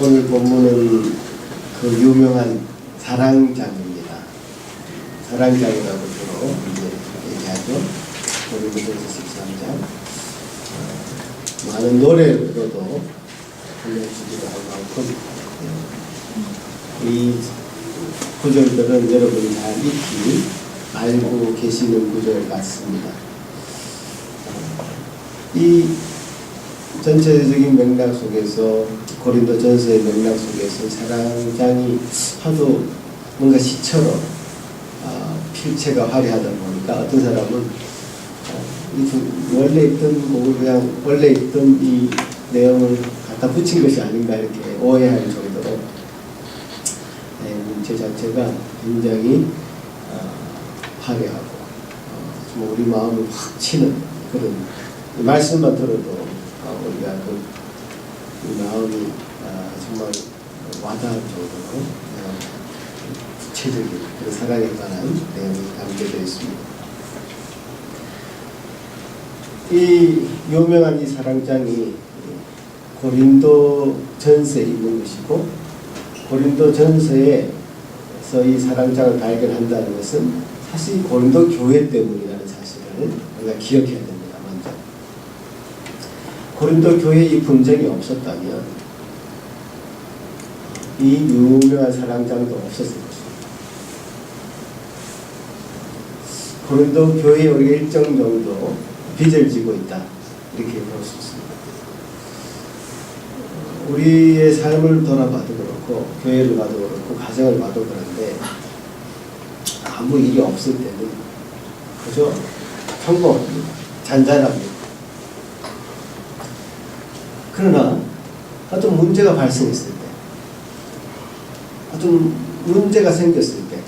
오늘 본문은 그 유명한 사랑장입니다. 사랑장이라고 주로 이제 얘기하죠. 고린도전서 13장. 많은 노래로도 불려주기도 하고 이 구절들은 여러분이 잘 익히 알고 계시는 구절 같습니다. 이 전체적인 맥락 속에서 고린도전서의 맥락 속에서 사랑장이 하도 뭔가 시처럼 필체가 화려하다 보니까 어떤 사람은 원래 있던 뭐 그냥 원래 있던 이 내용을 갖다 붙인 것이 아닌가 이렇게 오해할 정도로 문체 자체가 굉장히 화려하고 좀 우리 마음을 확 치는 그런 말씀만 들어도 우리가 이 마음이 정말 와닿을 정도로 구체적인 그 사랑에 관한 내용이 담겨져 있습니다. 이 유명한 이 사랑장이 고린도전서에 있는 것이고 고린도전서에서 이 사랑장을 발견한다는 것은 사실 고린도 교회 때문이라는 사실을 우리가 기억해야 됩니다. 먼저 고린도 교회에 이 분쟁이 없었다면 이 유명한 사랑장도 없었을 것입니다. 고린도 교회에 우리가 일정 정도 빚을 지고 있다 이렇게 볼 수 있습니다. 우리의 삶을 돌아봐도 그렇고 교회를 봐도 그렇고 가정을 봐도 그런데 아무 일이 없을 때는 그저 평범합니다. 잔잔합니다. 그러나 어떤 문제가 발생했을 때 어떤 문제가 생겼을 때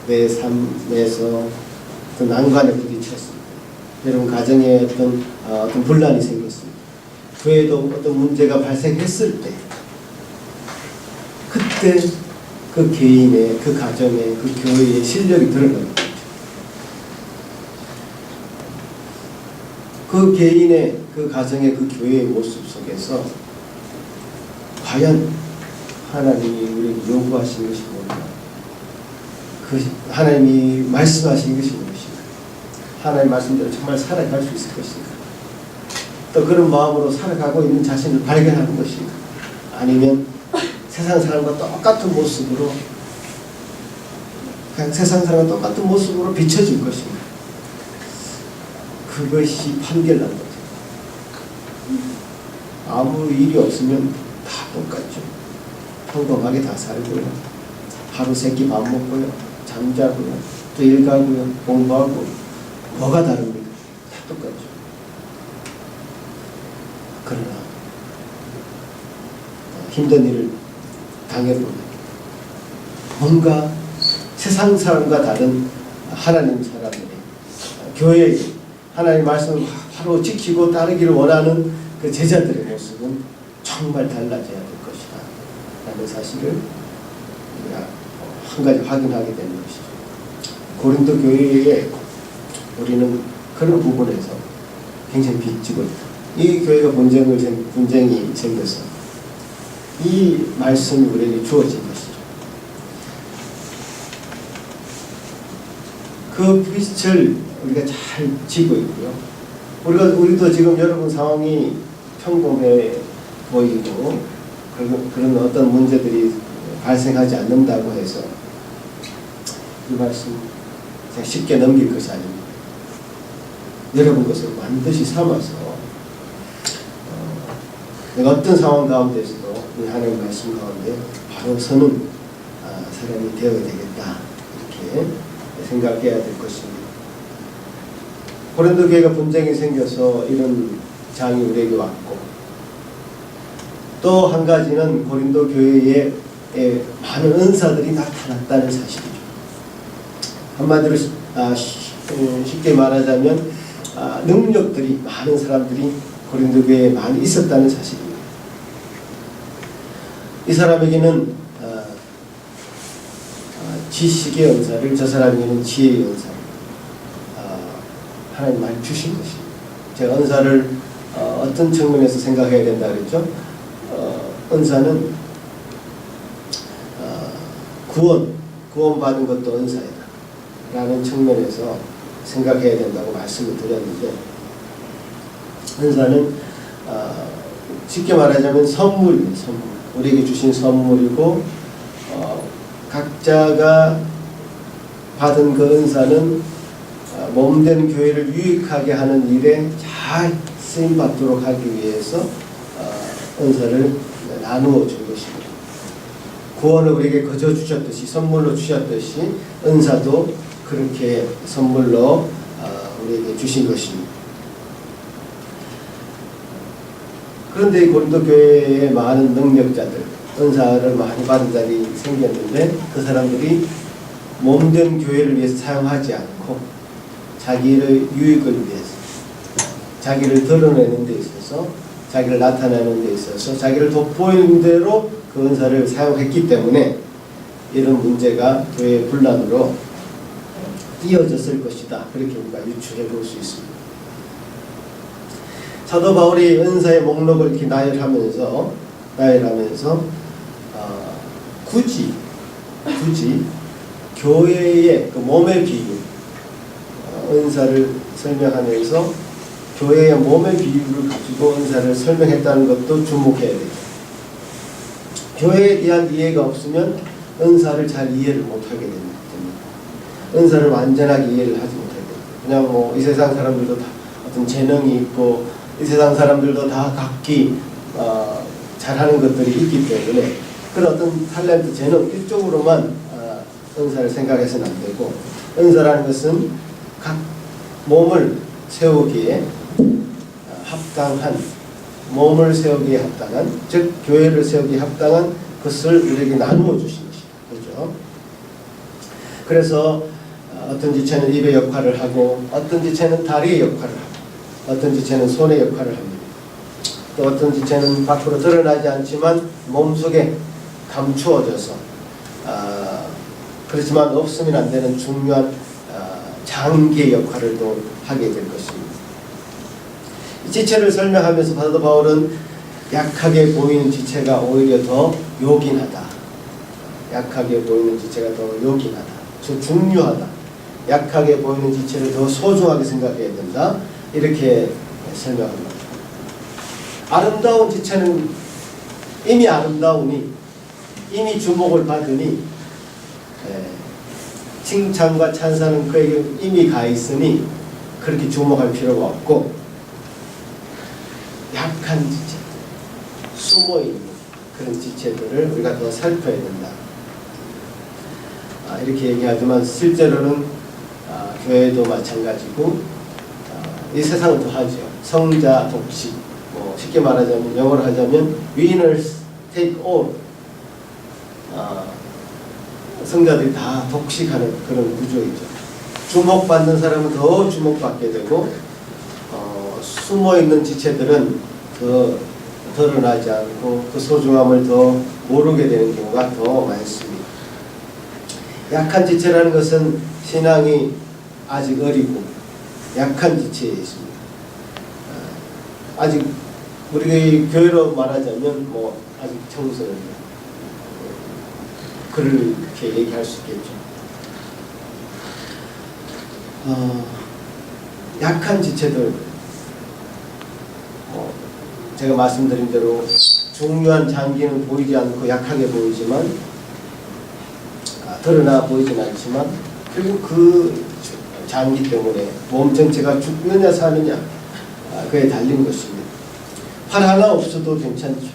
내 삶에서 어떤 난관에 부딪혔습니다. 여러분 가정에 어떤 분란이 생겼습니다. 교회에도 어떤 문제가 발생했을 때 그때 그 개인의 그 가정의 그 교회의 실력이 드러납니다. 그 개인의 그 가정의 그 교회의 모습 속에서 과연 하나님이 우리에게 요구하신 것이 뭔가, 그 하나님이 말씀하신 것이 무엇인가, 하나님 말씀대로 정말 살아갈 수 있을 것인가, 또 그런 마음으로 살아가고 있는 자신을 발견하는 것인가, 아니면 세상 사람과 똑같은 모습으로 그냥 세상 사람과 똑같은 모습으로 비춰질 것인가, 그것이 판결난 거죠. 아무 일이 없으면 다 똑같죠. 평범하게 다 살고요. 하루 세끼 밥 먹고요. 잠자고요. 또 일 가고요. 공부하고. 뭐가 다릅니까? 다 똑같죠. 그러나 힘든 일을 당해보면 뭔가 세상 사람과 다른 하나님 사람들이 교회에 하나님 말씀을 바로 지키고 따르기를 원하는 그 제자들의 모습은 정말 달라져야 될 것이다 라는 사실을 우리가 한 가지 확인하게 되는 것이죠. 고린도 교회에 우리는 그런 부분에서 굉장히 빚지고 있다. 이 교회가 분쟁이 생겨서 이 말씀이 우리에게 주어진 것이죠. 그 빚을 우리가 잘 지고 있고요. 우리도 지금 여러분 상황이 평범해 보이고 그런 어떤 문제들이 발생하지 않는다고 해서 이 말씀 그냥 쉽게 넘길 것이 아닙니다. 여러분 것을 반드시 삼아서 내가 어떤 상황 가운데서도 이 하나님의 말씀 가운데 바로 서는 사람이 되어야 되겠다 이렇게 생각해야 될 것입니다. 고린도 교회가 분쟁이 생겨서 이런 장이 우리에게 왔고, 또 한 가지는 고린도 교회에 많은 은사들이 나타났다는 사실이죠. 한마디로 쉽게 말하자면 능력들이 많은 사람들이 고린도 교회에 많이 있었다는 사실입니다. 이 사람에게는 지식의 은사를, 저 사람에게는 지혜의 은사를 하나님 많이 주신 것입니다. 제가 은사를 어떤 측면에서 생각해야 된다 그랬죠? 은사는 구원받은 것도 은사이다 라는 측면에서 생각해야 된다고 말씀을 드렸는데, 은사는 쉽게 말하자면 선물입니다. 선물. 우리에게 주신 선물이고, 각자가 받은 그 은사는 몸된 교회를 유익하게 하는 일에 잘 쓰임받도록 하기 위해서 은사를 나누어 준 것입니다. 구원을 우리에게 거저 주셨듯이, 선물로 주셨듯이 은사도 그렇게 선물로 우리에게 주신 것입니다. 그런데 이 고린도 교회에 많은 능력자들, 은사를 많이 받은 자들이 생겼는데, 그 사람들이 몸된 교회를 위해서 사용하지 않고 자기의 유익을 위해서, 자기를 드러내는 데 있어서, 자기를 나타내는 데 있어서, 자기를 돋보이는 대로 그 은사를 사용했기 때문에 이런 문제가 교회의 분란으로 이어졌을 것이다. 그렇게 우리가 유추해 볼 수 있습니다. 사도 바울이 은사의 목록을 이렇게 나열하면서 굳이 교회의 그 몸의 비유, 은사를 설명하면서 교회의 몸의 비유를 가지고 은사를 설명했다는 것도 주목해야 되죠. 교회에 대한 이해가 없으면 은사를 잘 이해를 못하게 됩니다. 은사를 완전하게 이해를 하지 못하게 됩니다. 그냥 이 세상 사람들도 다 어떤 재능이 있고, 이 세상 사람들도 다 각기 잘하는 것들이 있기 때문에 그런 어떤 탤런트, 재능 이쪽으로만 은사를 생각해서는 안 되고, 은사라는 것은 각 몸을 세우기에 합당한, 몸을 세우기에 합당한, 즉 교회를 세우기에 합당한 것을 우리에게 나누어 주신 것이다. 그렇죠? 그래서 어떤 지체는 입의 역할을 하고, 어떤 지체는 다리의 역할을 하고, 어떤 지체는 손의 역할을 합니다. 또 어떤 지체는 밖으로 드러나지 않지만 몸속에 감추어져서 그렇지만 없으면 안 되는 중요한 장기의 역할을 또 하게 될 것입니다. 이 지체를 설명하면서 사도 바울은 약하게 보이는 지체가 오히려 더 요긴하다. 약하게 보이는 지체가 더 요긴하다. 즉 중요하다. 약하게 보이는 지체를 더 소중하게 생각해야 된다. 이렇게 설명합니다. 아름다운 지체는 이미 아름다우니, 이미 주목을 받으니, 칭찬과 찬사는 그에게 이미 가 있으니 그렇게 주목할 필요가 없고, 약한 지체, 숨어있는 그런 지체들을 우리가 더 살펴야 된다. 이렇게 얘기하지만 실제로는 교회도 마찬가지고, 이 세상은 더 하죠. 성자 독식, 쉽게 말하자면, 영어로 하자면 winners take all. 성자들이 다 독식하는 그런 구조이죠. 주목받는 사람은 더 주목받게 되고, 숨어있는 지체들은 더 드러나지 않고 그 소중함을 더 모르게 되는 경우가 더 많습니다. 약한 지체라는 것은 신앙이 아직 어리고 약한 지체에 있습니다. 아직 우리 교회로 말하자면 아직 청소년이다. 그렇게 얘기할 수 있겠죠. 약한 지체들, 제가 말씀드린 대로 중요한 장기는 보이지 않고 약하게 보이지만, 드러나 보이진 않지만, 결국 그 장기 때문에 몸 전체가 죽느냐 사느냐, 그에 달린 것입니다. 팔 하나 없어도 괜찮죠.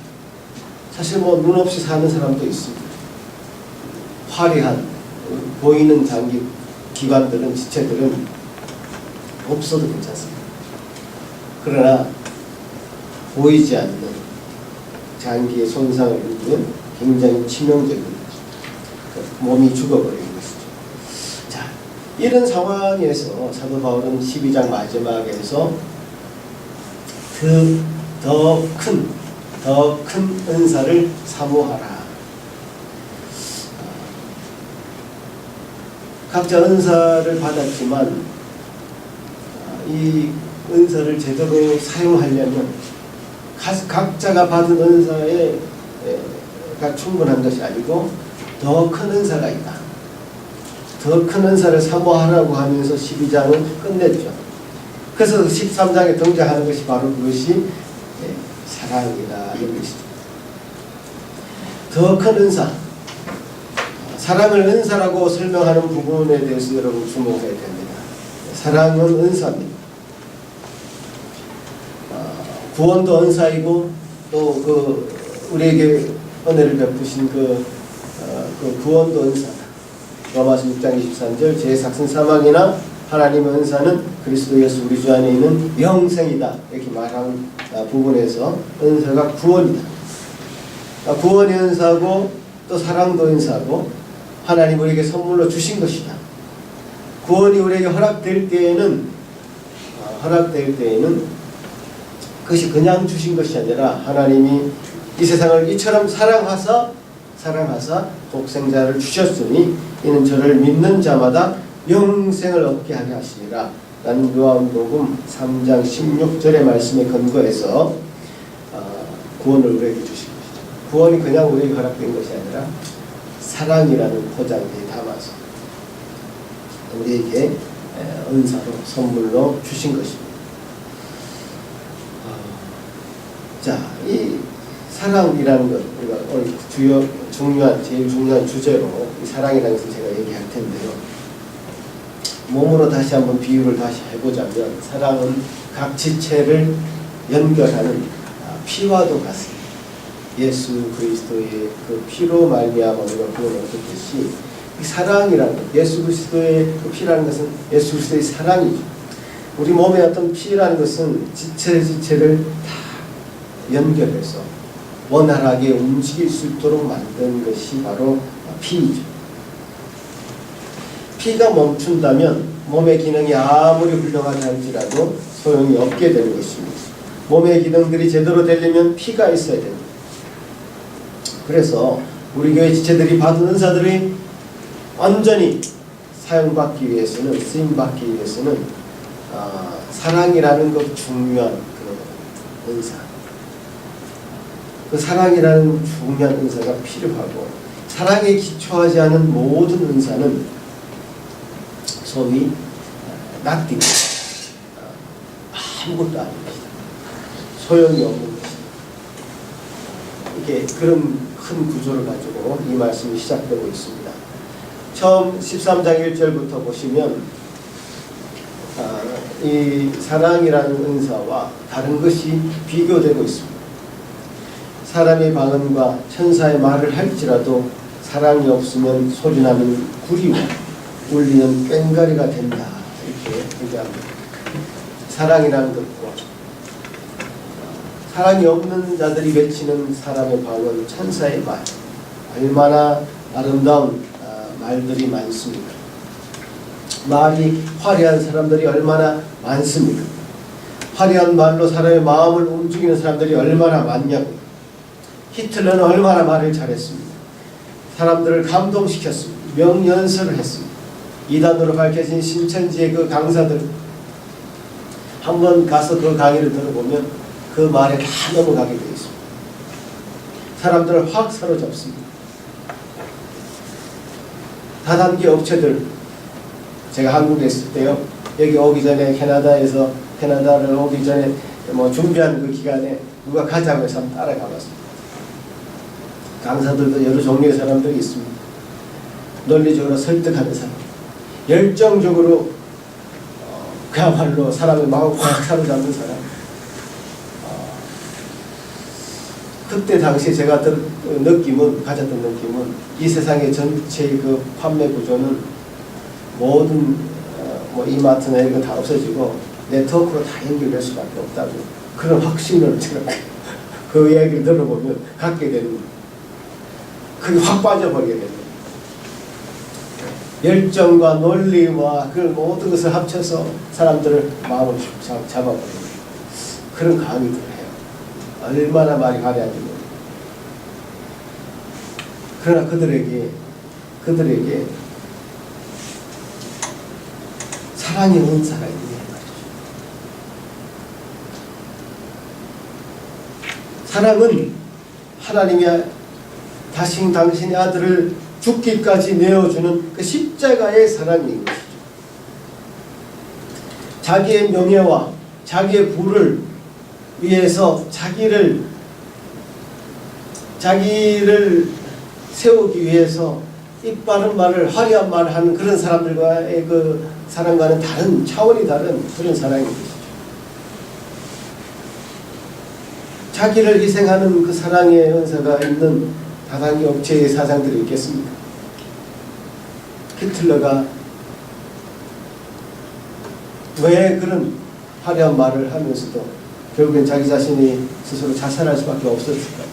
사실 눈 없이 사는 사람도 있습니다. 화려한 보이는 장기 기관들은, 지체들은 없어도 괜찮습니다. 그러나 보이지 않는 장기의 손상을 입으면 굉장히 치명적인 것이죠. 몸이 죽어버리는 것이죠. 자, 이런 상황에서 사도 바울은 12장 마지막에서 더 큰 은사를 사모하라. 각자 은사를 받았지만 이 은사를 제대로 사용하려면 각자가 받은 은사가 충분한 것이 아니고 더 큰 은사가 있다. 더 큰 은사를 사모하라고 하면서 12장은 끝냈죠. 그래서 13장에 등장하는 것이 바로 그것이 사랑이라는 것이죠. 더 큰 은사, 사랑을 은사라고 설명하는 부분에 대해서 여러분 주목해야 됩니다. 사랑은 은사입니다. 구원도 은사이고 또 우리에게 은혜를 베푸신 그 구원도 은사다. 로마서 6장 23절 제 작은 사망이나 하나님의 은사는 그리스도 예수 우리 주 안에 있는 영생이다. 이렇게 말하는 부분에서 은사가 구원이다. 구원이 은사고 또 사랑도 은사고 하나님 우리에게 선물로 주신 것이다. 구원이 우리에게 허락될 때에는 그것이 그냥 주신 것이 아니라 하나님이 이 세상을 이처럼 사랑하사 독생자를 주셨으니 이는 저를 믿는 자마다 영생을 얻게 하게 하시니라 라는 요한복음 3장 16절의 말씀에 근거해서 구원을 우리에게 주신 것이죠. 구원이 그냥 우리에게 허락된 것이 아니라 사랑이라는 포장에 담아서 우리에게 은사로 선물로 주신 것입니다. 자, 이 사랑이라는 것 우리가 오늘 제일 중요한 주제로 이 사랑이라는 것을 제가 얘기할 텐데요. 몸으로 다시 한번 비유를 다시 해보자면 사랑은 각 지체를 연결하는 피와도 같습니다. 예수 그리스도의 그 피로 말미암아 우리가 구원을 얻었듯이 이 사랑이라는 것, 예수 그리스도의 그 피라는 것은 예수 그리스도의 사랑이죠. 우리 몸의 어떤 피라는 것은 지체를 다 연결해서 원활하게 움직일 수 있도록 만든 것이 바로 피이죠. 피가 멈춘다면 몸의 기능이 아무리 훌륭하지 할지라도 소용이 없게 되는 것입니다. 몸의 기능들이 제대로 되려면 피가 있어야 됩니다. 그래서 우리 교회 지체들이 받은 은사들이 완전히 사용받기 위해서는, 쓰임받기 위해서는 사랑이라는 것 중요한 그 은사, 그 사랑이라는 중요한 은사가 필요하고, 사랑에 기초하지 않은 모든 은사는 소위 낙띠, 아무것도 아닌 것이다. 소용이 없는 것이다. 이게 그런 큰 구조를 가지고 이 말씀이 시작되고 있습니다. 처음 13장 1절부터 보시면 이 사랑이라는 은사와 다른 것이 비교되고 있습니다. 사람의 방언과 천사의 말을 할지라도 사랑이 없으면 소리나는 구리와 울리는 꽹과리가 된다. 이렇게 얘기합니다. 사랑이라는 것과 사랑이 없는 자들이 외치는 사람의 방언, 천사의 말, 얼마나 아름다운 말들이 많습니까? 말이 화려한 사람들이 얼마나 많습니까? 화려한 말로 사람의 마음을 움직이는 사람들이 얼마나 많냐고. 히틀러는 얼마나 말을 잘했습니다. 사람들을 감동시켰습니다. 명연설을 했습니다. 이단으로 밝혀진 신천지의 그 강사들, 한번 가서 그 강의를 들어보면 그 말에 다 넘어가게 되어 있습니다. 사람들을 확 사로잡습니다. 다단계 업체들, 제가 한국에 있을 때요, 여기 오기 전에 캐나다를 오기 전에 준비하는 그 기간에 누가 가자고 해서 한번 따라가 봤습니다. 강사들도 여러 종류의 사람들이 있습니다. 논리적으로 설득하는 사람, 열정적으로 그야말로 사람의 마음을 확 사로잡는 사람. 그때 당시 제가 가졌던 느낌은 이 세상의 전체의 그 판매 구조는 모든 이마트나 이런 거 다 없어지고 네트워크로 다 연결될 수밖에 없다고, 그런 확신을 제가 그 이야기를 들어보면 갖게 되는, 그게 확 빠져버리게 됩니다. 열정과 논리와 그 모든 것을 합쳐서 사람들을 마음을 잡아버리는 그런 강의들을 해요. 얼마나 말이 화려한지 모르겠어요. 그러나 그들에게 사랑의 은사가 있는 말이죠. 사랑은 하나님이 당신의 아들을 죽기까지 내어주는 그 십자가의 사랑인 것이죠. 자기의 명예와 자기의 부를 위해서 자기를 세우기 위해서 입 바른 말을 화려한 말을 하는 그런 사람들과의 그 사랑과는 다른 차원이 다른 그런 사랑인 것이죠. 자기를 희생하는 그 사랑의 은사가 있는 다단히 업체의 사상들이 있겠습니까? 히틀러가 왜 그런 화려한 말을 하면서도 결국엔 자기 자신이 스스로 자살할 수밖에 없었을까요?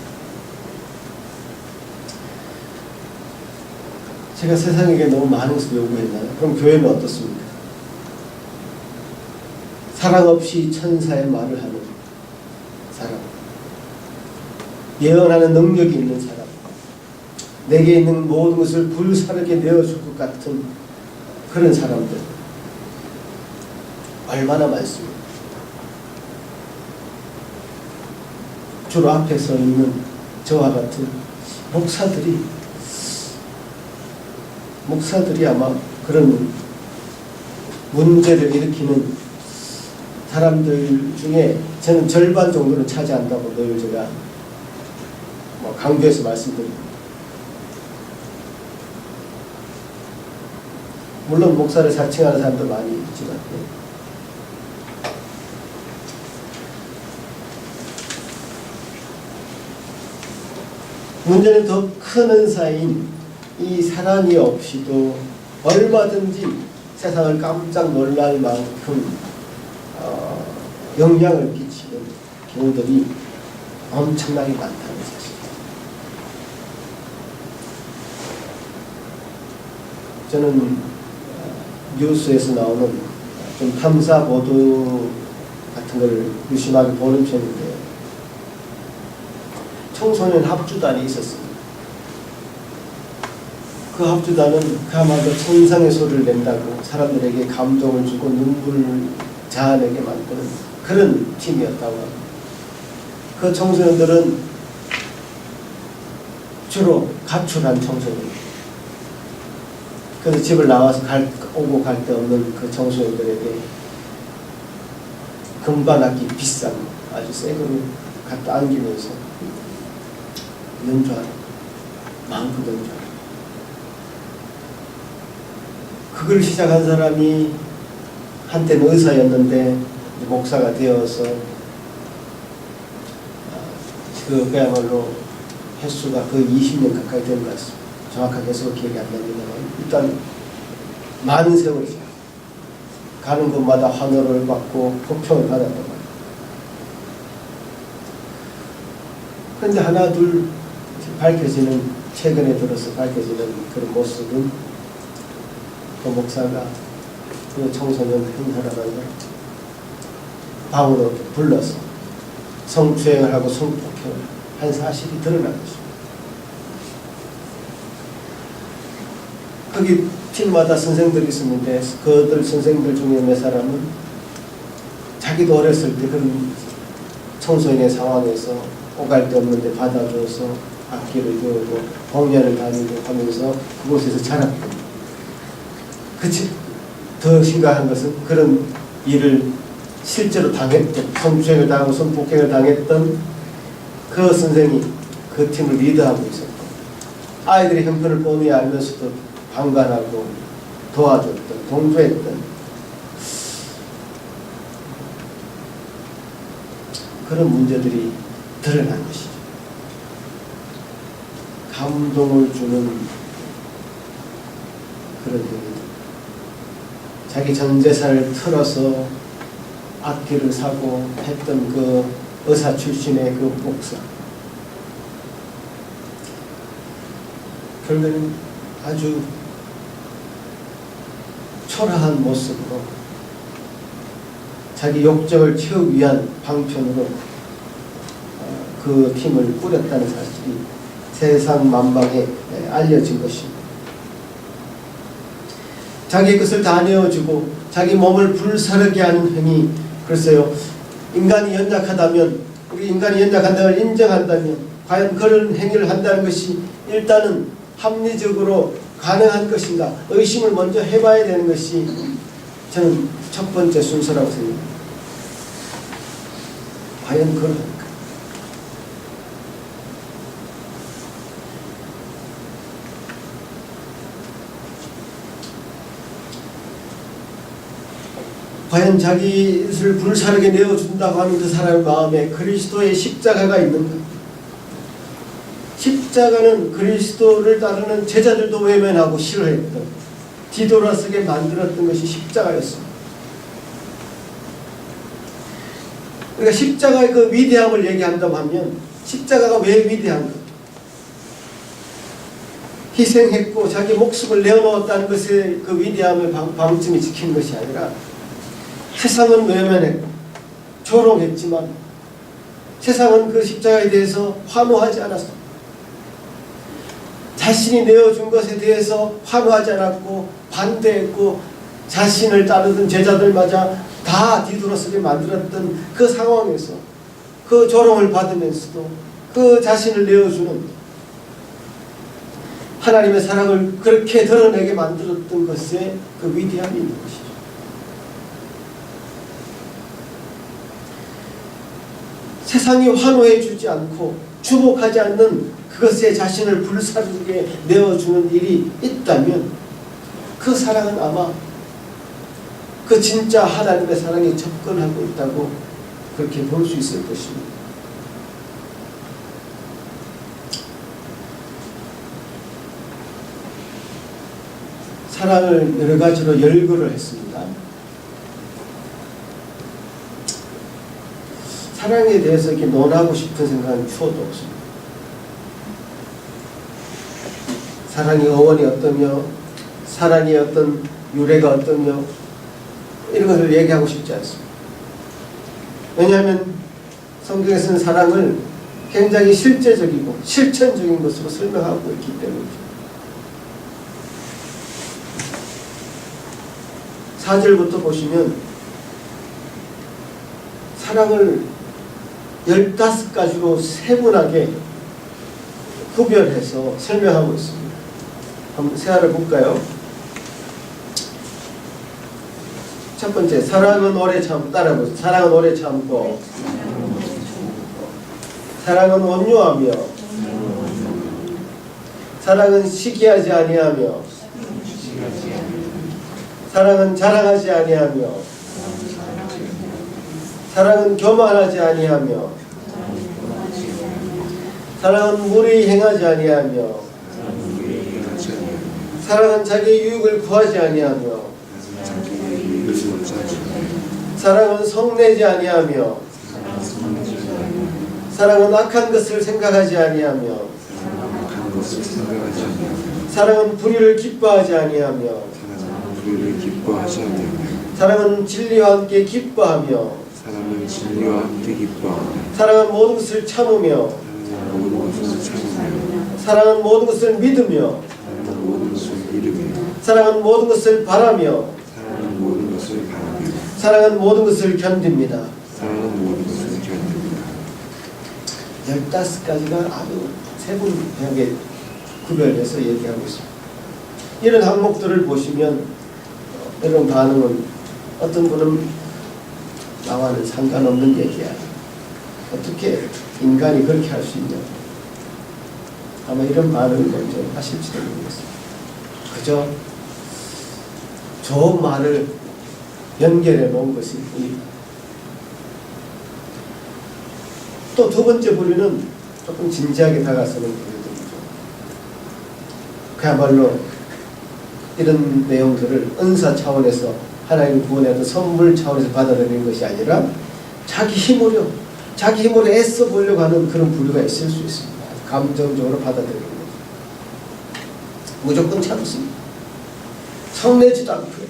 제가 세상에게 너무 많은 것을 요구했나요? 그럼 교회는 어떻습니까? 사랑 없이 천사의 말을 하는 사람, 예언하는 능력이 있는 사람, 내게 있는 모든 것을 불사르게 내어줄 것 같은 그런 사람들 얼마나 많습니까? 주로 앞에 서 있는 저와 같은 목사들이 아마 그런 문제를 일으키는 사람들 중에 저는 절반 정도는 차지한다고 늘 제가 강조해서 말씀드립니다. 물론 목사를 자칭하는 사람도 많이 있지만 문제는 더 큰 은사인 이 사랑이 없이도 얼마든지 세상을 깜짝 놀랄 만큼 영향을 끼치는 경우들이 엄청나게 많다는 사실. 저는 뉴스에서 나오는 좀 탐사 보도 같은 걸 유심하게 보는 편인데 청소년 합주단이 있었습니다. 그 합주단은 그야말로 천상의 소리를 낸다고 사람들에게 감동을 주고 눈물을 자아내게 만드는 그런 팀이었다고 합니다. 그 청소년들은 주로 가출한 청소년들. 그래서 집을 나와서 오고 갈 데 없는 그 청소년들에게 금반악기 비싼 아주 새 거를 갖다 안기면서 연주하는, 마음껏 연주하는. 그걸 시작한 사람이 한때는 의사였는데 목사가 되어서 그야말로 횟수가 거의 20년 가까이 된 것 같습니다. 정확하게 횟수가 기억이 안 납니다만 일단 많은 세월이 가는 곳마다 환호를 받고 호평을 받았단 말이에요. 그런데 하나 둘 밝혀지는, 최근에 들어서 밝혀지는 그런 모습은 그 목사가 그 청소년 한 사람을 방으로 불러서 성추행을 하고 성폭행을 한 사실이 드러난 것입니다. 거기 팀마다 선생들이 있었는데 그들 선생들 중에 몇 사람은 자기도 어렸을 때 그런 청소년의 상황에서 오갈 데 없는데 받아줘서 악기를 배우고 공연을 다니고 하면서 그곳에서 자랐고, 그치? 더 심각한 것은 그런 일을 실제로 당했던, 성추행을 당하고 성폭행을 당했던 그 선생이 그 팀을 리드하고 있었고, 아이들의 형편을 뻔히 알면서도 방관하고 도와줬던, 동조했던 그런 문제들이 드러난 것이죠. 감동을 주는 그런 일들. 자기 전 재산을 틀어서 악기를 사고 했던 그 의사 출신의 그 목사. 결국에는 아주 초라한 모습으로 자기 욕정을 채우기 위한 방편으로 그 팀을 꾸렸다는 사실이 세상 만방에 알려진 것입니다. 자기의 것을 다 내어주고 자기 몸을 불사르게 하는 행위, 글쎄요, 인간이 연약하다면, 우리 인간이 연약한다는 걸 인정한다면 과연 그런 행위를 한다는 것이 일단은 합리적으로 가능한 것인가 의심을 먼저 해봐야 되는 것이 저는 첫 번째 순서라고 생각합니다. 과연 그럴까? 과연 자기를 불사르게 내어준다고 하는 그 사람의 마음에 그리스도의 십자가가 있는가? 십자가는 그리스도를 따르는 제자들도 외면하고 싫어했던, 뒤돌아서게 만들었던 것이 십자가였습니다. 그러니까 십자가의 그 위대함을 얘기한다고 하면 십자가가 왜 위대한가? 희생했고 자기 목숨을 내어놓았다는 것의 그 위대함을 방점이 지킨 것이 아니라 세상은 외면했고 조롱했지만 세상은 그 십자가에 대해서 환호하지 않았습니다. 자신이 내어준 것에 대해서 환호하지 않았고 반대했고 자신을 따르던 제자들마저 다 뒤돌아서게 만들었던 그 상황에서 그 조롱을 받으면서도 그 자신을 내어주는 하나님의 사랑을 그렇게 드러내게 만들었던 것에 그 위대함이 있는 것이죠. 세상이 환호해 주지 않고 주목하지 않는 그것에 자신을 불사르게 내어주는 일이 있다면 그 사랑은 아마 그 진짜 하나님의 사랑에 접근하고 있다고 그렇게 볼 수 있을 것입니다. 사랑을 여러 가지로 열거를 했습니다. 사랑에 대해서 이렇게 논하고 싶은 생각은 추워도 없습니다. 사랑의 어원이 어떠며 사랑의 어떤 유래가 어떠며 이런 것을 얘기하고 싶지 않습니다. 왜냐하면 성경에서는 사랑을 굉장히 실제적이고 실천적인 것으로 설명하고 있기 때문이죠. 4절부터 보시면 사랑을 15가지로 세분하게 구별해서 설명하고 있습니다. 한번 세아를 볼까요? 첫 번째, 사랑은 오래 참고, 따라해보세요. 사랑은 오래 참고, 사랑은 온유하며, 사랑은 시기하지 아니하며, 사랑은 자랑하지 아니하며, 사랑은 교만하지 아니하며, 사랑은 무례히 행하지 아니하며, 사랑은 자기 유익을 구하지 아니하며, 사랑은 성내지 아니하며, 사랑은 악한 것을 생각하지 아니하며, 사랑은 불의를 기뻐하지 아니하며, 사랑은 진리와 함께 기뻐하며, 사랑은 모든 것을 참으며, 사랑은 모든 것을 믿으며, 사랑은 모든 것을 바라며, 사랑은 모든 것을 견딥니다. 15가지가 아주 세분하게 구별해서 얘기하고 있습니다. 이런 항목들을 보시면 이런 반응은 어떤 분은 나와는 상관없는 얘기야. 어떻게 인간이 그렇게 할 수 있냐. 아마 이런 반응을 먼저 하실지도 모르겠습니다. 그저 좋은 말을 연결해 놓은 것이 또 두 번째 부류는 조금 진지하게 다가서는 부류들이죠. 그야말로 이런 내용들을 은사 차원에서 하나님 구원의 선물 차원에서 받아들이는 것이 아니라 자기 힘으로 애써 보려고 하는 그런 부류가 있을 수 있습니다. 감정적으로 받아들이는 거죠. 무조건 참습니다. 성내지도 않고요.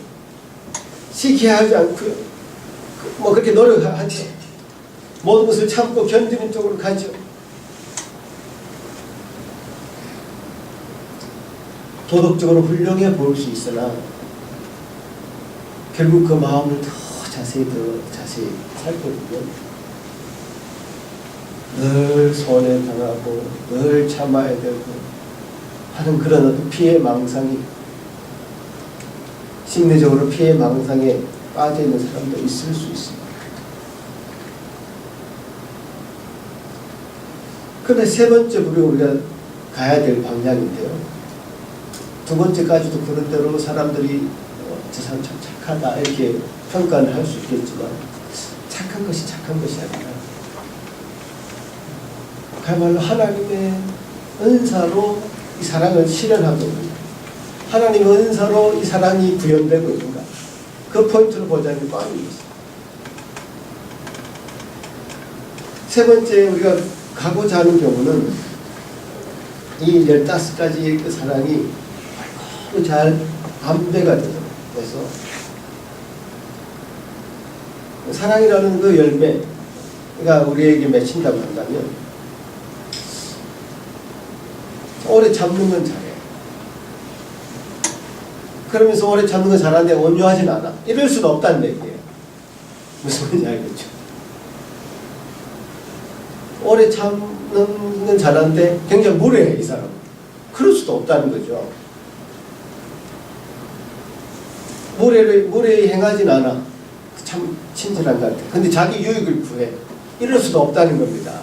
시기하지 않고요. 뭐 그렇게 노력하죠. 모든 것을 참고 견디는 쪽으로 가죠. 도덕적으로 훌륭해 보일 수 있으나 결국 그 마음을 더 자세히 살펴보면 늘 손해 당하고 늘 참아야 되고 하는 그런 어떤 피해망상이, 심리적으로 피해망상에 빠져있는 사람도 있을 수 있습니다. 그런데 세 번째 우리가 가야 될 방향인데요. 두 번째까지도 그런 대로 사람들이 저 사람 참 착하다 이렇게 평가를 할 수 있겠지만, 착한 것이 아니라 그야말로 하나님의 은사로 이 사랑을 실현하고 있는가, 하나님의 은사로 이 사랑이 구현되고 있는가, 그 포인트를 보자는 게 꽝인 것입니다. 세 번째 우리가 가고자 하는 경우는 이 15가지의 그 사랑이 아주 잘 암배가 돼서 사랑이라는 그 열매가 우리에게 맺힌다고 한다면 오래 참는 건 잘해. 그러면서 오래 참는 건 잘하는데 온유하진 않아. 이럴 수는 없다는 얘기예요. 무슨 말인지 알겠죠? 오래 참는 건 잘하는데 굉장히 무례해, 이 사람. 그럴 수도 없다는 거죠. 무례히 행하진 않아. 참 친절한 것 같아. 근데 자기 유익을 구해. 이럴 수도 없다는 겁니다.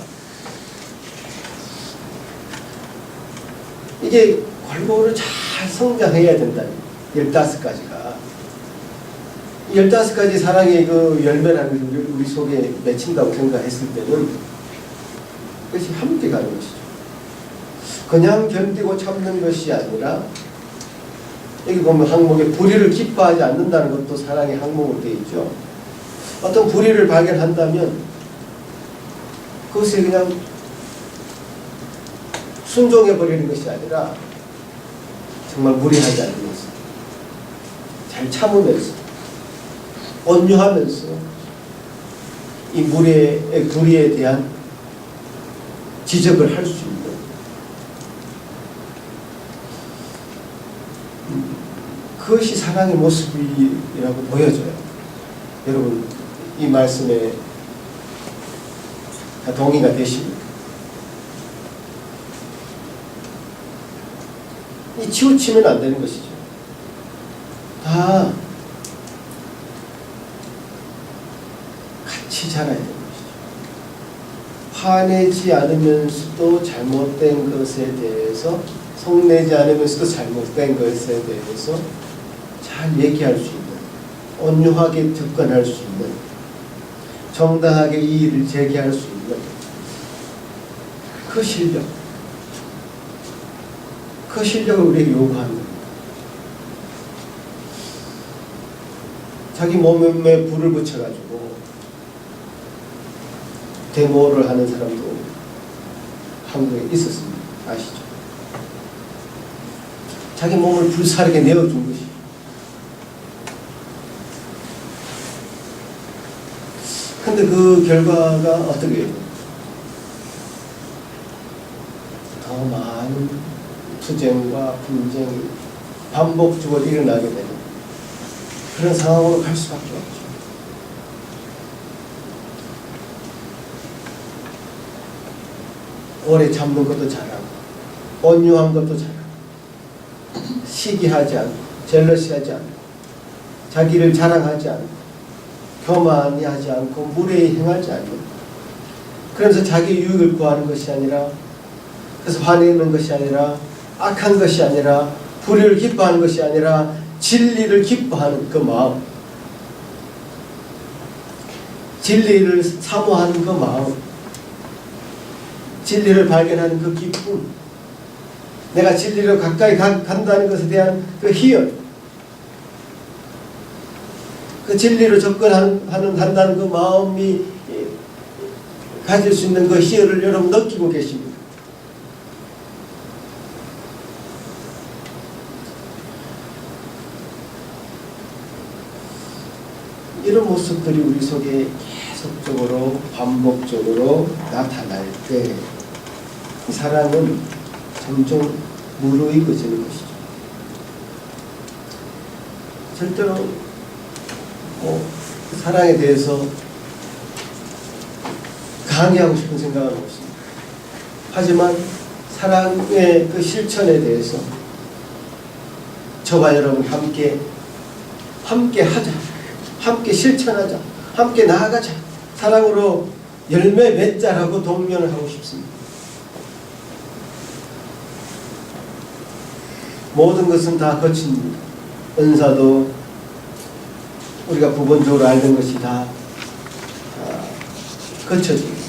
이게 골고루 잘 성장해야 된다. 15가지가. 15가지 사랑의 그 열매라는 것을 우리 속에 맺힌다고 생각했을 때는 그것이 함께 가는 것이죠. 그냥 견디고 참는 것이 아니라, 여기 보면 항목에 불의를 기뻐하지 않는다는 것도 사랑의 항목으로 되어 있죠. 어떤 불의를 발견한다면 그것에 그냥 순종해버리는 것이 아니라 정말 무리하지 않으면서 잘 참으면서 온유하면서 이 불의에 대한 지적을 할 수 있는, 그것이 사랑의 모습이라고 보여져요. 여러분 이 말씀에 다 동의가 되십니까? 이 치우치면 안 되는 것이죠. 다 같이 자라야 되는 것이죠. 화내지 않으면서도 잘못된 것에 대해서, 성내지 않으면서도 잘못된 것에 대해서 잘 얘기할 수 있는, 온유하게 접근할 수 있는, 정당하게 이의를 제기할 수 있는 그 실력, 그 실력을 우리에게 요구하는 겁니다. 자기 몸에 불을 붙여가지고 데모를 하는 사람도 한국에 있었습니다. 아시죠? 자기 몸을 불사르게 내어준 것이. 근데 그 결과가 어떻게 해요? 더 많은 투쟁과 분쟁이 반복적으로 일어나게 되는 그런 상황으로 갈 수밖에 없죠. 오래 참는 것도 잘하고, 온유한 것도 잘하고, 시기하지 않고, 젤러시하지 않고, 자기를 자랑하지 않고, 교만히 하지 않고, 무례히 행하지 않고, 그러면서 자기 유익을 구하는 것이 아니라, 그래서 화내는 것이 아니라, 악한 것이 아니라, 불의를 기뻐하는 것이 아니라 진리를 기뻐하는 그 마음, 진리를 사모하는 그 마음, 진리를 발견하는 그 기쁨, 내가 진리로 가까이 간다는 것에 대한 그 희열, 그 진리로 접근한다는 그 마음이 가질 수 있는 그 희열을 여러분 느끼고 계십니다. 이런 모습들이 우리 속에 계속적으로 반복적으로 나타날 때 이 사랑은 점점 무르익어지는 것이죠. 절대로 사랑에 대해서 강요하고 싶은 생각은 없습니다. 하지만 사랑의 그 실천에 대해서 저와 여러분 함께 하자. 함께 실천하자. 함께 나아가자. 사랑으로 열매 맺자라고 독려를 하고 싶습니다. 모든 것은 다 거칩니다. 은사도 우리가 부분적으로 알던 것이 다 거쳐집니다.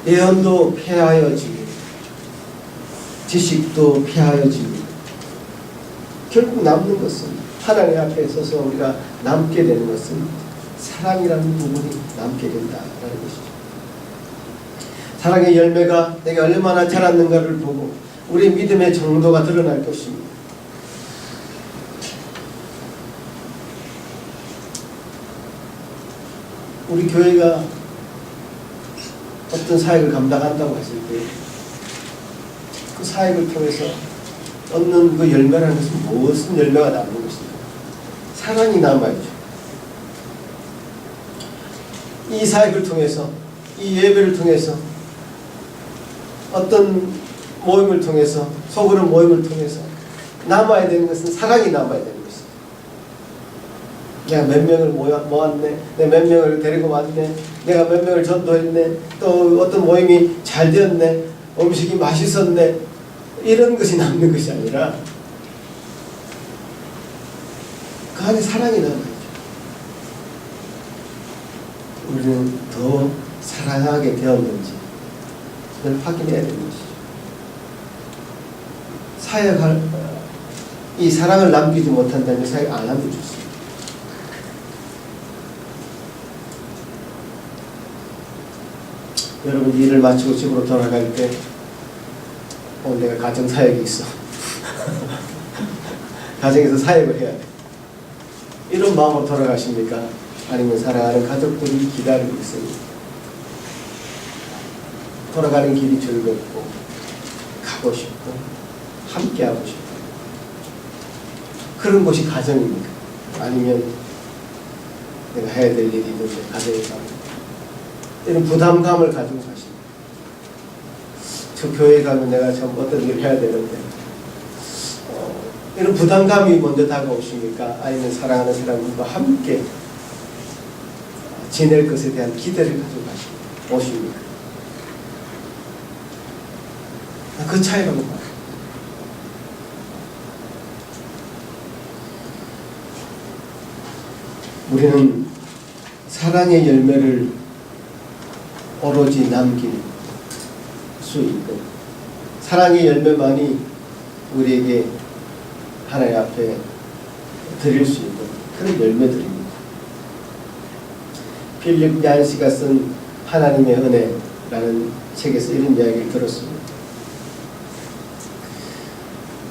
예언도 폐하여지고 지식도 폐하여집니다. 결국 남는 것은 하나님 앞에 서서 우리가 남게 되는 것은 사랑이라는 부분이 남게 된다라는 것이죠. 사랑의 열매가 내가 얼마나 자랐는가를 보고 우리 믿음의 정도가 드러날 것입니다. 우리 교회가 어떤 사역을 감당한다고 했을 때 그 사역을 통해서 얻는 그 열매라는 것은 무슨 열매가 남는 것입니까? 사랑이 남아야죠. 이 사역을 통해서, 이 예배를 통해서, 어떤 모임을 통해서, 소그룹 모임을 통해서 남아야 되는 것은 사랑이 남아야 되는 것입니다. 내가 몇 명을 모았네, 내가 몇 명을 데리고 왔네, 내가 몇 명을 전도했네, 또 어떤 모임이 잘 되었네, 음식이 맛있었네, 이런 것이 남는 것이 아니라 그 안에 사랑이 남아야죠. 우리는 더 사랑하게 되었는지 그걸 확인해야 되는 것이죠. 사역할 이 사랑을 남기지 못한다면 사역 안 하면 좋습니다. 여러분 일을 마치고 집으로 돌아갈 때 오늘 내가 가정 사역이 있어. 가정에서 사역을 해야 돼. 이런 마음으로 돌아가십니까? 아니면 사랑하는 가족들이 기다리고 있습니다. 돌아가는 길이 즐겁고 가고 싶고 함께하고 싶고 그런 곳이 가정입니까? 아니면 내가 해야 될 일이 있는데 가정에서 이런 부담감을 가지고 사십니다. 저 교회 가면 내가 참 어떤 일을 해야 되는데 이런 부담감이 먼저 다가오십니까? 아니면 사랑하는 사람들과 함께 지낼 것에 대한 기대를 가지고 오십니까? 그 차이라고 봐요. 우리는 사랑의 열매를 오로지 남길 수 있고 사랑의 열매만이 우리에게 하나님 앞에 드릴 수 있는 그런 열매들입니다. 필립 얀시가 쓴 하나님의 은혜라는 책에서 이런 이야기를 들었습니다.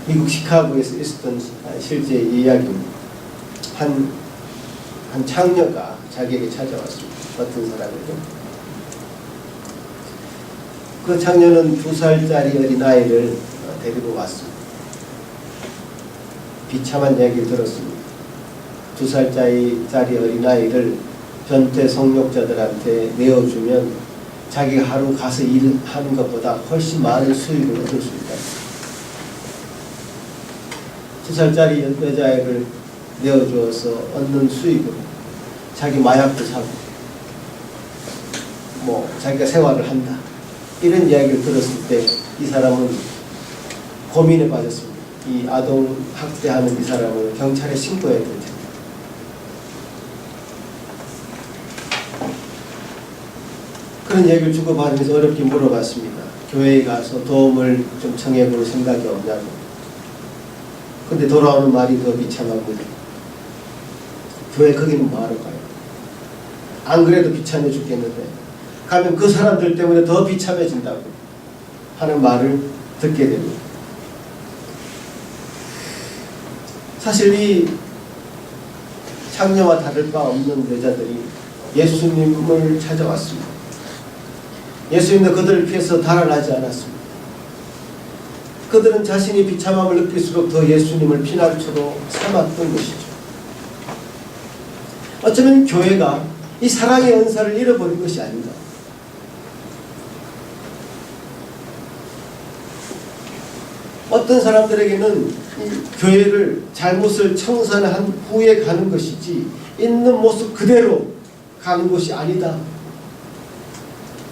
미국 시카고에서 있었던 실제 이야기입니다. 한 창녀가 자기에게 찾아왔습니다. 어떤 사람이죠? 그 창녀는 2살짜리 어린아이를 데리고 왔습니다. 비참한 이야기를 들었습니다. 2살짜리 어린아이를 변태 성욕자들한테 내어주면 자기가 하루 가서 일하는 것보다 훨씬 많은 수익을 얻을 수 있다. 2살짜리 여자아이를 내어주어서 얻는 수익으로 자기 마약도 사고 자기가 생활을 한다. 이런 이야기를 들었을 때 이 사람은 고민에 빠졌습니다. 이 아동 학대하는 이 사람을 경찰에 신고해야 될 텐데. 그런 얘기를 주고받으면서 어렵게 물어봤습니다. 교회에 가서 도움을 좀 청해볼 생각이 없냐고. 근데 돌아오는 말이 더 비참합니다. 교회 거기는 뭐하러 가요? 안 그래도 비참해 죽겠는데 가면 그 사람들 때문에 더 비참해진다고 하는 말을 듣게 됩니다. 사실 이 창녀와 다를 바 없는 여자들이 예수님을 찾아왔습니다. 예수님도 그들을 피해서 달아나지 않았습니다. 그들은 자신이 비참함을 느낄수록 더 예수님을 피난처로 삼았던 것이죠. 어쩌면 교회가 이 사랑의 은사를 잃어버린 것이 아닌가. 어떤 사람들에게는 이 교회를 잘못을 청산한 후에 가는 것이지 있는 모습 그대로 가는 것이 아니다.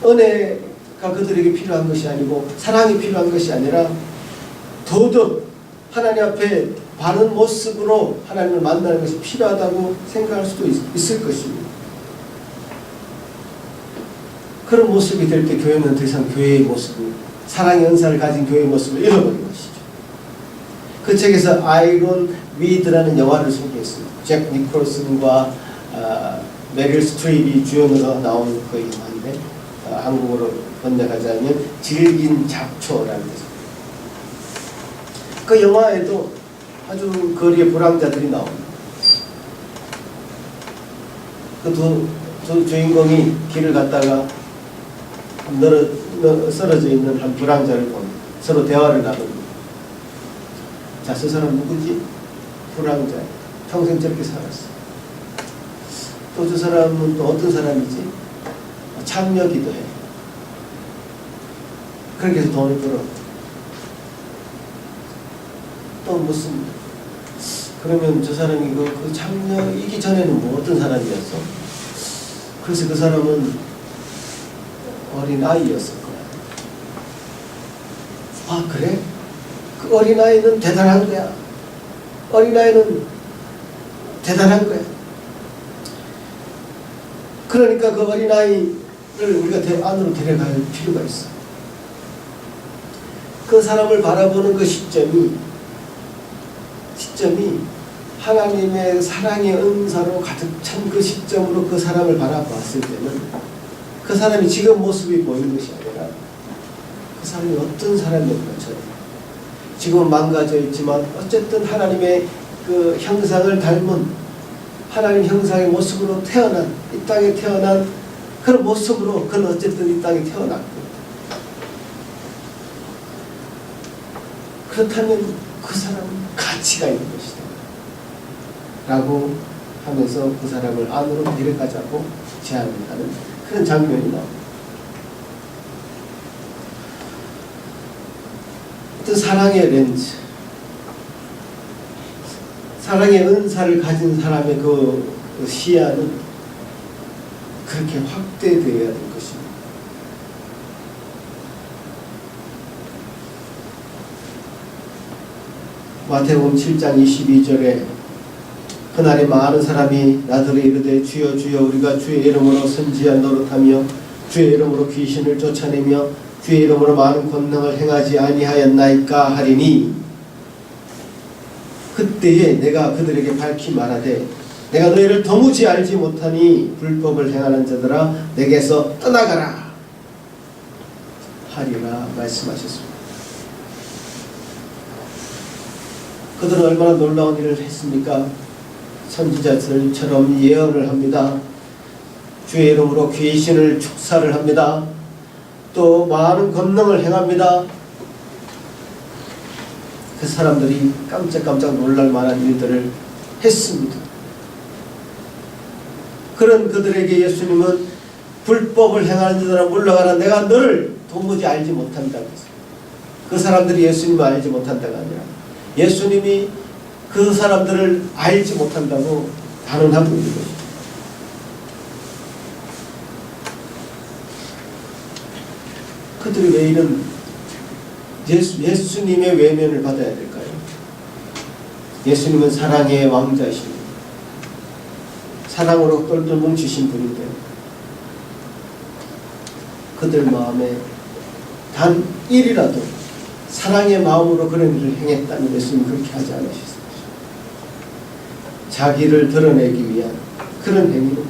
은혜가 그들에게 필요한 것이 아니고 사랑이 필요한 것이 아니라 더욱 하나님 앞에 바른 모습으로 하나님을 만나는 것이 필요하다고 생각할 수도 있을 것입니다. 그런 모습이 될 때 교회는 더 이상 교회의 모습을, 사랑의 은사를 가진 교회의 모습을 잃어버린 것이죠. 그 책에서 아이론 위드라는 영화를 소개했습니다. 잭 니콜슨과 메릴 스트립이 주연으로 나온 그 영화인데 한국어로 번역하자면 질긴 잡초라는 뜻입니다. 그 영화에도 아주 거리의 불황자들이 나옵니다. 그 두 주인공이 길을 갔다가 쓰러져 있는 한 불황자를 봅니다. 서로 대화를 나눕니다. 자, 저 사람 누구지? 불황자. 평생 저렇게 살았어. 또 저 사람은 또 어떤 사람이지? 창녀기도 해. 그렇게 해서 돈을 벌어. 또 무슨, 그러면 저 사람이 그 창녀이기 전에는 뭐 어떤 사람이었어? 그래서 그 사람은 어린 아이였을 거야. 아, 그래? 그 어린 아이는 대단한 거야. 어린 아이는 대단한 거야. 그러니까 그 어린 아이를 우리가 안으로 데려갈 필요가 있어. 그 사람을 바라보는 그 시점이 하나님의 사랑의 은사로 가득 찬 그 시점으로 그 사람을 바라봤을 때는 그 사람이 지금 모습이 보이는 것이 아니라 그 사람이 어떤 사람이었는지, 지금은 망가져 있지만 어쨌든 하나님의 그 형상을 닮은 하나님 형상의 모습으로 태어난, 이 땅에 태어난 그런 모습으로 그는 어쨌든 이 땅에 태어났고, 그렇다면 그 사람은 가치가 있는 것이다 라고 하면서 그 사람을 안으로 데려가자고 제안을 하는 그런 장면이 나옵니다. 어떤 사랑의 렌즈, 사랑의 은사를 가진 사람의 그 시야는 그렇게 확대되어야 될 것입니다. 마태복음 7장 22절에 그날에 많은 사람이 나더러 이르되 주여 주여 우리가 주의 이름으로 선지한 노릇하며 주의 이름으로 귀신을 쫓아내며 주의 이름으로 많은 권능을 행하지 아니하였나이까 하리니, 그때에 내가 그들에게 밝히 말하되 내가 너희를 도무지 알지 못하니 불법을 행하는 자들아 내게서 떠나가라 하리라 말씀하셨습니다. 그들은 얼마나 놀라운 일을 했습니까? 선지자들처럼 예언을 합니다. 주의 이름으로 귀신을 축사를 합니다. 또 많은 권능을 행합니다. 그 사람들이 깜짝깜짝 놀랄 만한 일들을 했습니다. 그런 그들에게 예수님은 불법을 행하는 자들아 물러가라, 내가 너를 도무지 알지 못한다고 했습니다. 그 사람들이 예수님을 알지 못한다가 아니라 예수님이 그 사람들을 알지 못한다고 단언하고 있는 것입니다. 그들이 왜 이런 예수님의 외면을 받아야 될까요? 예수님은 사랑의 왕자이십니다. 사랑으로 똘똘 뭉치신 분인데 그들 마음에 단 1이라도 사랑의 마음으로 그런 일을 행했다면 예수님은 그렇게 하지 않으셨습니다. 자기를 드러내기 위한 그런 행위로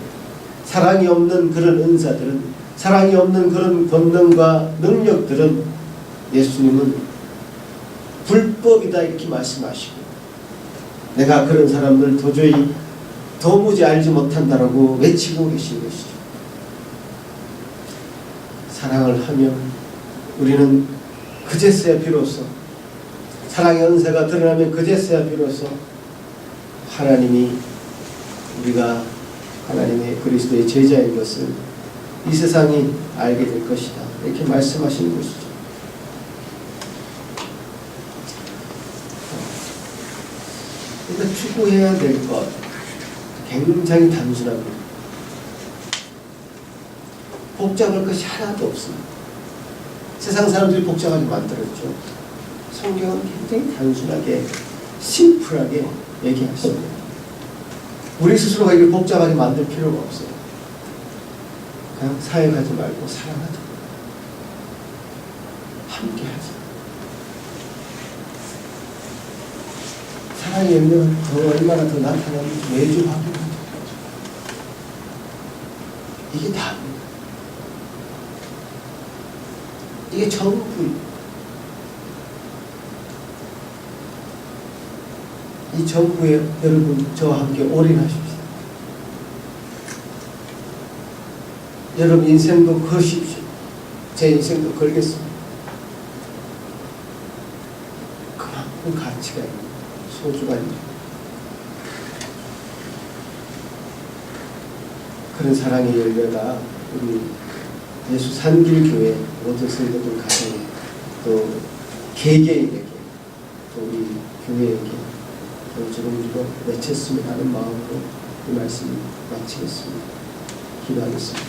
사랑이 없는 그런 은사들은, 사랑이 없는 그런 권능과 능력들은 예수님은 불법이다 이렇게 말씀하시고, 내가 그런 사람들 도무지 알지 못한다라고 외치고 계신 것이죠. 사랑을 하면 우리는 그제서야 비로소, 사랑의 은사가 드러나면 그제서야 비로소 하나님이, 우리가 하나님의 그리스도의 제자인 것을 이 세상이 알게 될 것이다 이렇게 말씀하시는 것이죠. 그러니까 추구해야 될 것 굉장히 단순합니다. 복잡할 것이 하나도 없습니다. 세상 사람들이 복잡하게 만들었죠. 성경은 굉장히 단순하게 심플하게 얘기하십니다. 우리 스스로가 이걸 복잡하게 만들 필요가 없어요. 그냥 사역하지 말고 사랑하자. 함께 하자. 사랑의 영역을 더 얼마나 더 나타나는지 매주 확인하자. 이게 다입니다. 이게 전부입니다. 이 전부에 여러분 저와 함께 올인하십시오. 여러분 인생도 거십시오. 제 인생도 걸겠습니다. 그만큼 가치가 있는 소주가 있는 그런 사랑의 열매가 우리 예수 산길교회 모든 성도들 가정에 또 개개인에게 또 우리 교회에게 또 주름주름 맺혔으면 하는 마음으로 이 말씀을 마치겠습니다. 기도하겠습니다.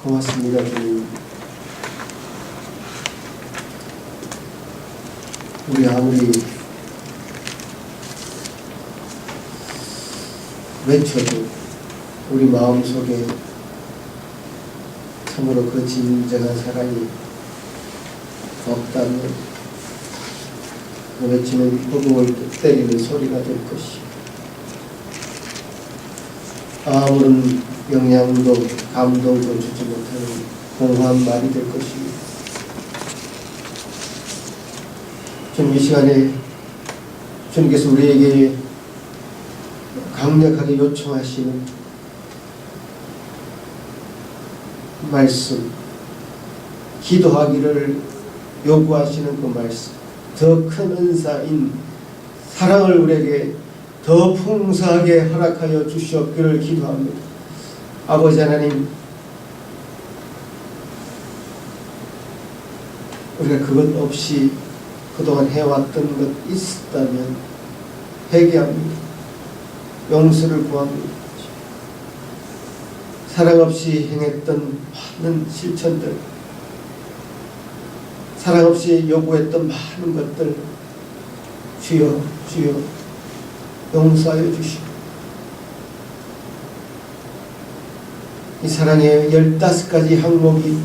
고맙습니다, 주님. 우리 아무리 외쳐도 우리 마음속에 참으로 그 진정한 사랑이 없다면 그 외치는 허공을 때리는 소리가 될 것이요. 아무런 영향도 감동도 주지 못하는 공허한 말이 될 것이요. 좀 이 시간에 주님께서 우리에게 강력하게 요청하시는 말씀, 기도하기를 요구하시는 그 말씀, 더 큰 은사인 사랑을 우리에게 더 풍성하게 허락하여 주시옵기를 기도합니다. 아버지 하나님, 우리가 그것 없이 그동안 해왔던 것 있었다면 회개합니다. 용서를 구합니다. 사랑 없이 행했던 많은 실천들, 사랑 없이 요구했던 많은 것들 주여 주여 용서하여 주시오. 이 사랑의 15가지 항목이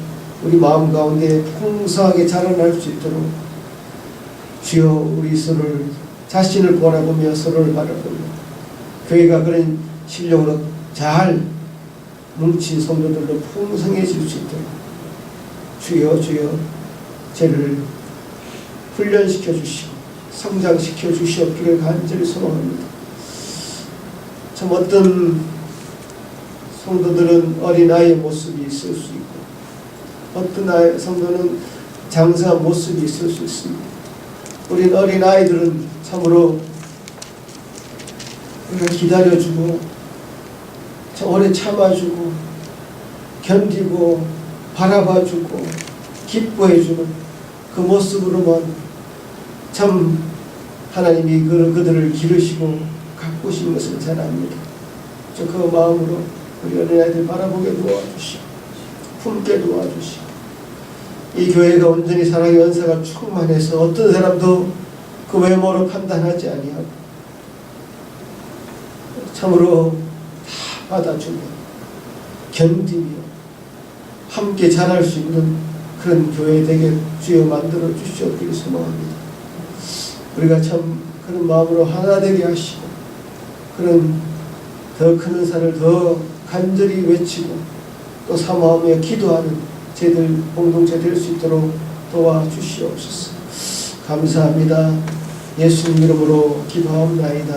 우리 마음 가운데 풍성하게 자라날 수 있도록 주여 우리 서로를 자신을 바라보며 서로를 바라보며 교회가 그런 실력으로 잘 뭉친 성도들로 풍성해질 수 있도록 주여 주여 저를 훈련시켜 주시고 성장시켜 주시옵기를 간절히 소망합니다. 참 어떤 성도들은 어린아이의 모습이 있을 수 있고 어떤 성도는 장성한 모습이 있을 수 있습니다. 우린 어린아이들은 참으로 우리가 기다려주고 오래 참아주고 견디고 바라봐주고 기뻐해주는 그 모습으로만 참 하나님이 그들을 기르시고 가꾸신 것을 잘 압니다. 저 그 마음으로 우리 어린아이들 바라보게 도와주시고 품게 도와주시고 이 교회가 온전히 사랑의 은사가 충만해서 어떤 사람도 그 외모로 판단하지 아니하고 참으로 다 받아주며 견디며 함께 자랄 수 있는 그런 교회 되게 주여 만들어 주시옵기를 소망합니다. 우리가 참 그런 마음으로 하나 되게 하시고 그런 더 큰 은사를 더 간절히 외치고 또 사모하며 기도하는 저희들 공동체 될 수 있도록 도와주시옵소서. 감사합니다. 예수님 이름으로 기도하옵나이다.